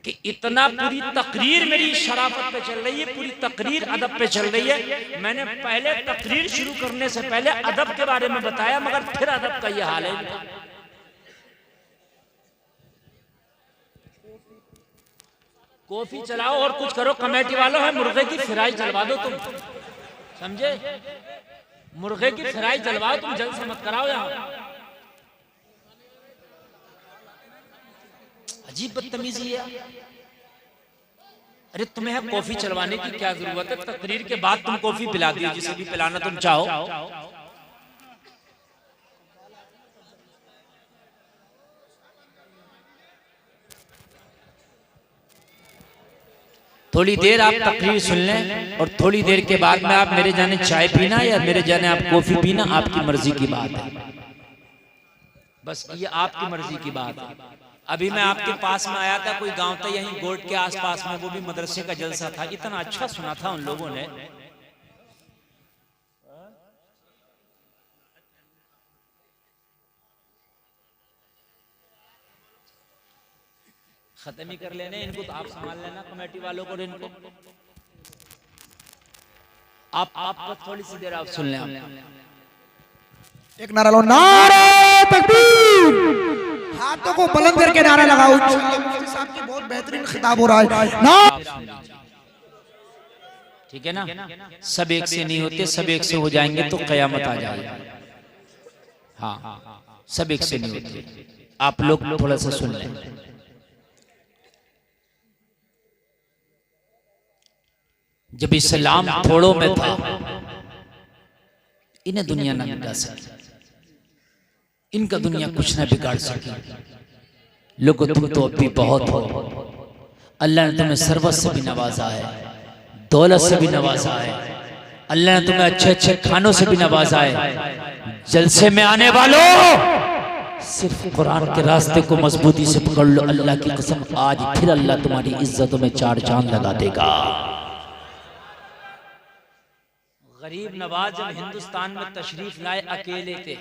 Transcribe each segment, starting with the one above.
कि इतना पूरी तकरीर मेरी शराफत पे चल रही है, पूरी तकरीर अदब पे चल रही है। मैंने पहले तकरीर शुरू करने से पहले अदब के बारे में बताया, मगर फिर अदब का ये हाल है। कॉफी चलाओ और कुछ करो, कमेटी वालों है, मुर्गे की फ्राई जलवा दो तुम, समझे? मुर्गे की फ्राई जलवाओ तुम, जल्द से मत कराओ यहाँ। अजीब बदतमीजी है। अरे तुम्हें कॉफी चलवाने की क्या जरूरत है? तकरीर के बाद तुम कॉफी पिला दियो जिसे भी पिलाना तुम चाहो। थोड़ी देर आप तकरीर सुन लें और थोड़ी देर के बाद में आप मेरे जाने चाय पीना या मेरे जाने आप कॉफी पीना, आपकी मर्जी की बात है। बस ये आपकी मर्जी की बात है। अभी मैं आपके पास में आया था, कोई गांव था यहीं गोट के आसपास में, वो भी मदरसे का जलसा था। इतना अच्छा सुना था उन लोगों ने। खत्म ही कर लेने इनको, तो आप संभाल लेना कमेटी वालों को। इनको आप थोड़ी सी देर आप सुन लें। एक नारा लो, नारे तकबीर, हाथों को बुलंद करके नारा लगाओ। इंशाअल्लाह मुफ्ती साहब की बहुत बेहतरीन खिताब हो रहा है ना। ठीक है ना? सब एक से नहीं होते, सब एक से हो जाएंगे तो कयामत आ जाएगी। हाँ, सब एक से नहीं होते। आप लोग थोड़ा सा सुन लें। जब इस्लाम थोड़ों में था, इन्हें दुनिया ना मिटा सकी, इनका दुनिया कुछ ना बिगाड़ सकी। लोगों तुम तो अब भी बहुत हो। अल्लाह ने तुम्हें सर्वत से भी नवाजा है, दौलत से भी नवाजा है। अल्लाह ने तुम्हें अच्छे अच्छे खानों से भी नवाजा है। जलसे में आने वालों, सिर्फ कुरान के रास्ते को मजबूती से पकड़ लो। अल्लाह की कसम, आज फिर अल्लाह तुम्हारी इज्जतों में चार चांद लगा देगा। गरीब नवाज जब हिंदुस्तान में तशरीफ लाए, अकेले थे।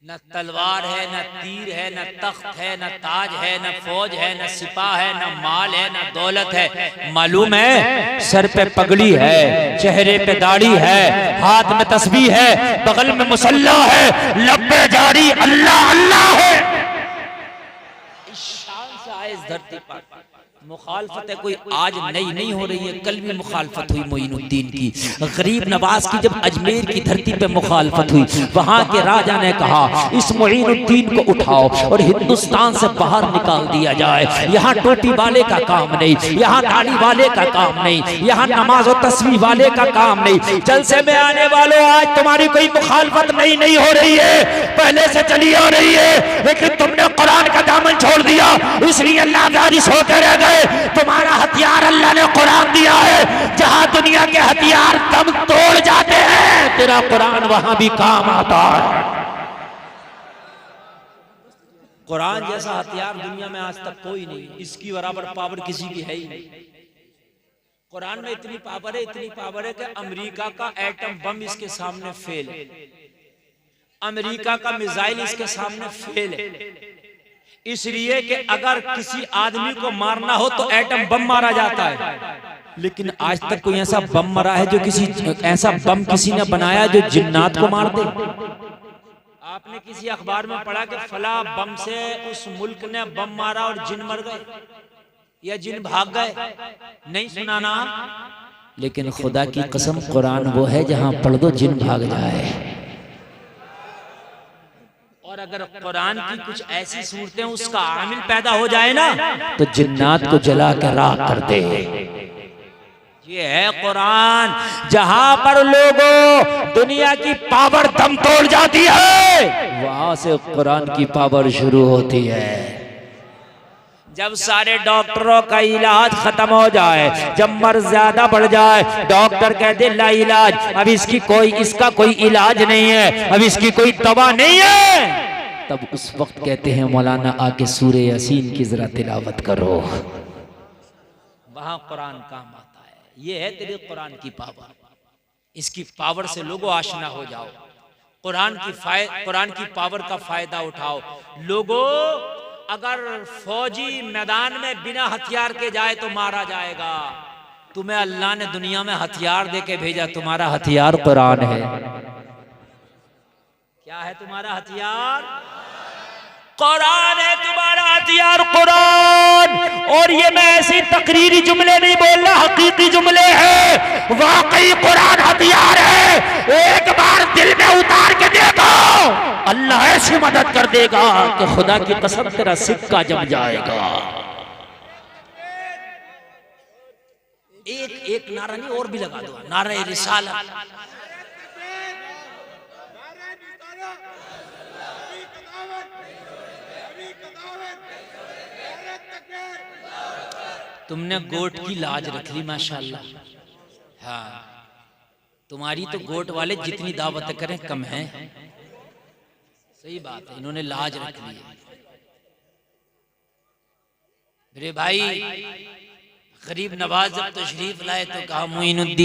न तलवार है, न तीर है, न तख्त है, न ताज है, न फौज है, न सिपाह है, न माल है, न दौलत है। मालूम है, सर पे पगड़ी है, चेहरे पे दाढ़ी है, हाथ में तस्बीह है, बगल में मुसल्ला है, लब पे जारी अल्लाह अल्लाह है। इस शान से आए इस धरती पर। मुखालफत है कोई आज नई नहीं हो रही है, कल भी मुखालफत हुई मोइनुद्दीन की। गरीब नवाज की जब अजमेर की धरती पे मुखालफत हुई, वहां के राजा ने कहा इस मोइनुद्दीन को उठाओ और हिंदुस्तान से बाहर निकाल दिया जाए। यहाँ टोपी वाले का काम नहीं, यहाँ दाढ़ी वाले का काम नहीं, यहाँ नमाज और तस्बीह वाले का काम नहीं। जलसे में आने वालों, आज तुम्हारी कोई मुखालफत नहीं हो रही है, पहले से चली आ रही है, लेकिन तुमने कुरान का दामन छोड़ दिया, इसलिए अल्लाह बारिश होते रह गए। तुम्हारा हथियार अल्लाह ने कुरान दिया है। जहां दुनिया के हथियार दम तोड़ जाते हैं, तेरा कुरान वहां भी काम आता है। कुरान जैसा हथियार दुनिया में आज तक कोई नहीं, इसकी बराबर पावर किसी की है ही नहीं। कुरान में इतनी पावर है, इतनी पावर है कि अमेरिका का एटम बम इसके सामने फेल है, अमेरिका का मिसाइल इसके सामने फेल है। इसलिए कि अगर किसी आदमी को मारना हो तो एटम बम मारा जाता है, लेकिन आज तक कोई ऐसा बम मरा है जो ऐसा बम किसी ने बनाया जो जिन्नात को मार दे? आपने किसी अखबार में पढ़ा कि फला बम से उस मुल्क ने बम मारा और जिन मर गए या जिन भाग गए? नहीं सुना ना। लेकिन खुदा की कसम, कुरान वो है जहां पढ़ दो जिन भाग जाए। और अगर कुरान की कुछ ऐसी सूरतें उसका आमिल पैदा हो जाए ना, तो जिन्नात को जला के राख कर दे। ये है कुरान, जहां पर लोगों दुनिया की पावर दम तोड़ जाती है, वहां से कुरान की पावर शुरू होती है। जब सारे डॉक्टरों का इलाज खत्म हो जाए, जब मर्ज ज्यादा बढ़ जाए, डॉक्टर कहते ला इलाज, अब इसका कोई इलाज नहीं है, अब इसकी कोई दवा नहीं है, तब उस वक्त कहते हैं मौलाना आके सूरे यासीन की जरा तिलावत करो, वहां कुरान काम आता है। ये है तेरे कुरान की पावर, इसकी पावर से लोगों आशना हो जाओ, कुरान की पावर का फायदा उठाओ। लोगों अगर फौजी मैदान में बिना हथियार के जाए तो मारा जाएगा। तुम्हें अल्लाह ने दुनिया में हथियार देके भेजा, तुम्हारा हथियार कुरान है। क्या है तुम्हारा हथियार? कुरान है तुम्हारा हथियार, कुरान। और ये मैं ऐसी तकरीरी जुमले नहीं बोल रहा, हकीकी जुमले हैं। वाकई कुरान हथियार है। एक बार दिल में उतार के देखो, अल्लाह ऐसी मदद कर देगा कि खुदा की कसम तेरा सिक्का जम जाएगा। एक नारा नहीं और भी लगा दो, नारा रिसाला। तुमने गोट की लाज रख ली माशाल्लाह। हाँ, तुम्हारी तो गोट वाले जितनी दावत करें कम है। सही बात है, इन्होंने लाज रख ली। मेरे भाई गरीब नवाज जब तशरीफ लाए तो कहा मोइनुद्दीन,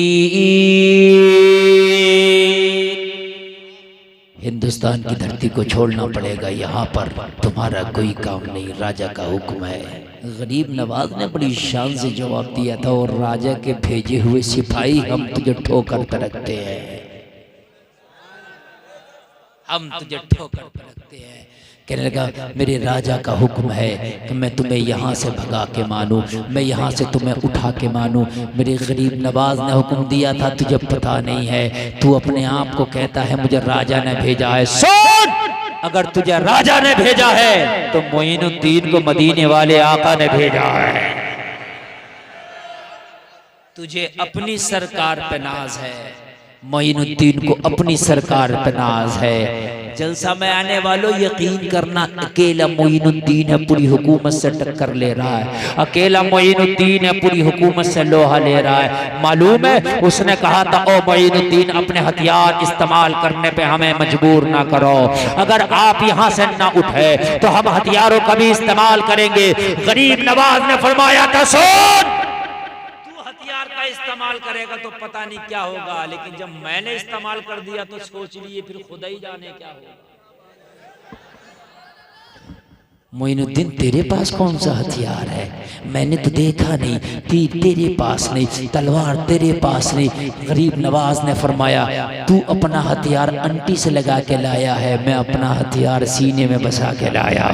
हिंदुस्तान की धरती को छोड़ना पड़ेगा, यहाँ पर तुम्हारा कोई काम नहीं, राजा का हुक्म है। गरीब नवाज ने बड़ी शान से जवाब दिया था, और राजा के भेजे हुए सिपाही हम तुझे ठोकर पे रखते हैं, हम तुझे ठोकर पे रखते हैं। कहने लगा मेरे राजा का हुक्म है कि मैं तुम्हें यहाँ से भगा के मानूं, मैं यहाँ से तुम्हें उठा के मानूं। मेरे गरीब नवाज ने हुक्म दिया था, तुझे पता नहीं है, तू अपने आप को कहता है मुझे राजा ने भेजा है। सुन, अगर तुझे राजा ने भेजा है तो मोइनुद्दीन को मदीने वाले आका ने भेजा है। तुझे अपनी सरकार पे नाज है, मोइनुद्दीन को अपनी सरकार पे नाज है। जलसा में आने वालों यकीन करना, अकेला मोइनुद्दीन है पूरी हुकूमत से टक्कर ले रहा है, अकेला मोइनुद्दीन है पूरी हुकूमत से लोहा ले रहा है। मालूम है उसने कहा था, ओ मोइनुद्दीन अपने हथियार इस्तेमाल करने पे हमें मजबूर ना करो, अगर आप यहाँ से ना उठे तो हम हथियारों का भी इस्तेमाल करेंगे। गरीब नवाज ने फरमाया था, सुन का इस्तेमाल करेगा तो पता नहीं क्या होगा, लेकिन जब मैंने इस्तेमाल कर दिया तो सोच लिए फिर खुदा ही जाने क्या होगा। मोइनुद्दीन तेरे पास कौन सा हथियार है? मैंने तो देखा नहीं, तीर तेरे पास नहीं, तलवार तेरे पास नहीं। गरीब नवाज ने फरमाया, तू अपना हथियार अंटी से लगा के लाया है, मैं अपना हथियार सीने में बसा के लाया।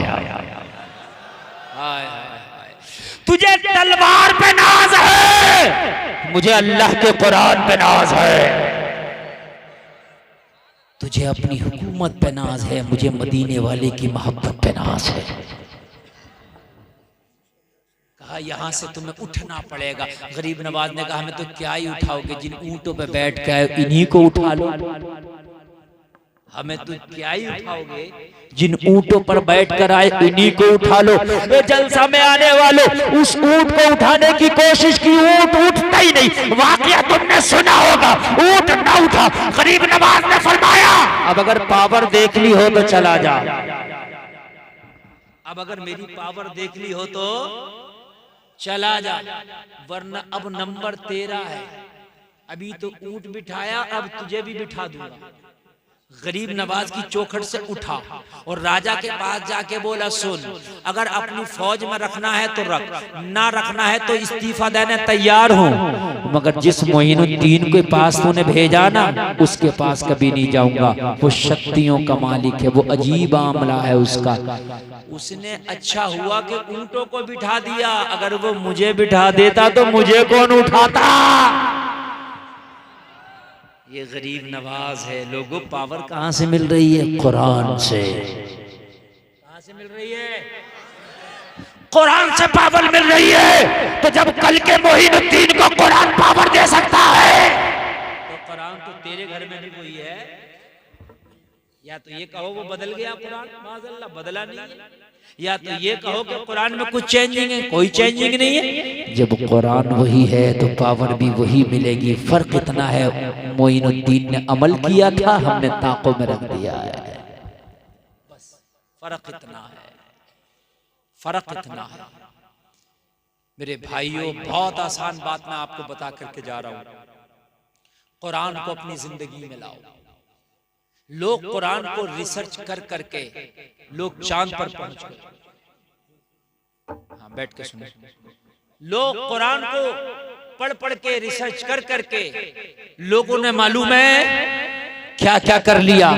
तुझे तलवार पे नाज है, मुझे अल्लाह के कुरान पे नाज है। तुझे अपनी हुकूमत पे नाज है, मुझे मदीने वाले की मोहब्बत पे नाज है। कहा यहाँ से तुम्हें उठना पड़ेगा। गरीब नवाज ने कहा हमें तो क्या ही उठाओगे, जिन ऊंटों पे बैठ के इन्हीं को उठा लो। हमें तो क्या ही उठाओगे, जिन ऊंटों पर बैठकर आए इन्हीं को उठा लो। जलसा में आने वालों उस ऊंट को उठाने की कोशिश की, ऊंट उठता ही नहीं। वाकया तुमने सुना होगा, ऊंट ना उठा। गरीब नवाज ने फरमाया, अब अगर पावर देख ली हो तो चला जा, अब अगर मेरी पावर देख ली हो तो चला जा, वरना अब नंबर तेरा है। अभी तो ऊंट बिठाया, अब तुझे भी बिठा दूंगा। गरीब नवाज की चौखट से उठा और राजा के पास जाके बोला, सुन अगर अपनी फौज में रखना है तो रख, ना रखना है तो इस्तीफा देने तैयार हूँ, मगर जिस मोइनुद्दीन के पास तूने भेजा ना उसके पास कभी नहीं जाऊंगा। वो शक्तियों का मालिक है, वो अजीब आमला है उसका। उसने अच्छा हुआ कि ऊंटों को बिठा दिया, अगर वो मुझे बिठा देता तो मुझे कौन उठाता। ये गरीब नवाज है। लोगों पावर कहां से मिल रही है? कुरान से। कहां से मिल रही है? कुरान से पावर मिल रही है। तो जब कल के मोइनुद्दीन को कुरान पावर दे सकता है तो कुरान तो तेरे घर में भी कोई है। या तो ये कहो वो बदल गया कुरान, माज़अल्लाह बदला नहीं है, या तो ये कहो कि कुरान में कुछ चेंजिंग है, कोई चेंजिंग नहीं है। जब कुरान वही है तो पावर भी वही मिलेगी। फर्क इतना है, मोइनुद्दीन ने अमल किया था, हमने ताकों में रख दिया है, बस फर्क इतना है, फर्क इतना है। मेरे भाइयों बहुत आसान बात मैं आपको बता करके जा रहा हूं, कुरान को अपनी जिंदगी में लाओ। लोग कुरान को रिसर्च कर करके लोग चांद पर पहुंच गए, हाँ बैठ के सुनो। लोग कुरान को पढ़ पढ़ के रिसर्च कर करके लोगों ने मालूम है क्या क्या कर लिया।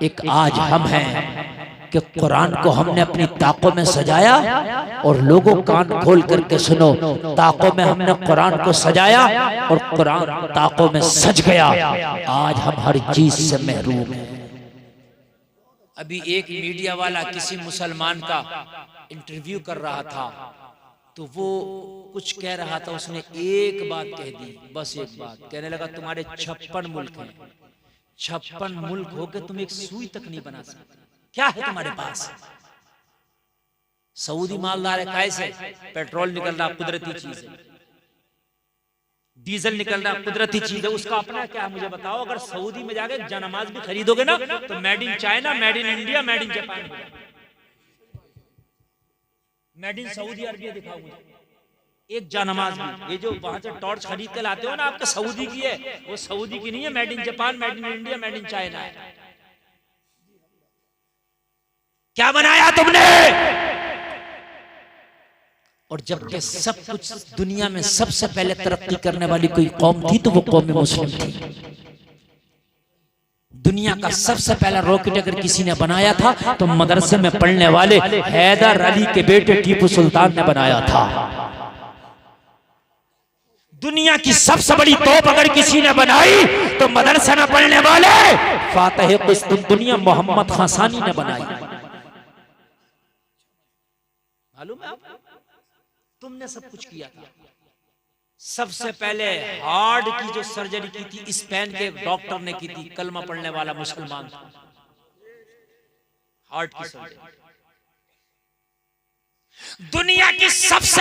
एक आज हम हैं कि कुरान को हमने अपनी ताकों में सजाया, और लोगों कान खोल करके सुनो, ताकों में हमने कुरान को सजाया और कुरान ताकों में सज गया। आज हम हर चीज से महरूम हैं। अभी एक मीडिया वाला किसी मुसलमान का इंटरव्यू कर रहा था, तो वो कुछ कह रहा था, उसने एक बात कह दी, बस एक बात कहने लगा, तुम्हारे 56 मुल्क हैं, 56 मुल्क होके तुम एक सुई तक नहीं बना सकते, क्या है तुम्हारे पास? सऊदी मालदार है, कैसे? पेट्रोल निकल रहा कुदरती चीज है, डीजल निकल रहा कुदरती चीज है, उसका अपना क्या है मुझे बताओ। अगर सऊदी में जाके जनामाज भी खरीदोगे ना तो made in China, made in India, made in Japan, made in Saudi Arabia दिखाओ मुझे एक जानमाज भी। ये जो वहां से टॉर्च खरीद के लाते हो ना, आपके सऊदी की है, वो सऊदी की नहीं है, made in Japan, made in India, made in China है। क्या बनाया तुमने? और जबकि सब कुछ दुनिया में सबसे पहले तरक्की करने वाली कोई कौम थी तो वो कौम मुस्लिम थी। दुनिया का सबसे पहला रॉकेट अगर किसी ने बनाया था तो मदरसे में पढ़ने वाले हैदर अली के बेटे टीपू सुल्तान ने बनाया था। दुनिया की सबसे बड़ी तोप अगर किसी ने बनाई तो मदरसे में पढ़ने वाले फातिह कुस्तुनतुनिया मोहम्मद खासानी ने बनाई। मालूम है आपको? तुमने सब कुछ किया था। सबसे पहले हार्ट की जो सर्जरी की थी स्पेन के डॉक्टर ने की थी, कलमा पढ़ने वाला मुसलमान था। हार्ट की सर्जरी दुनिया की सबसे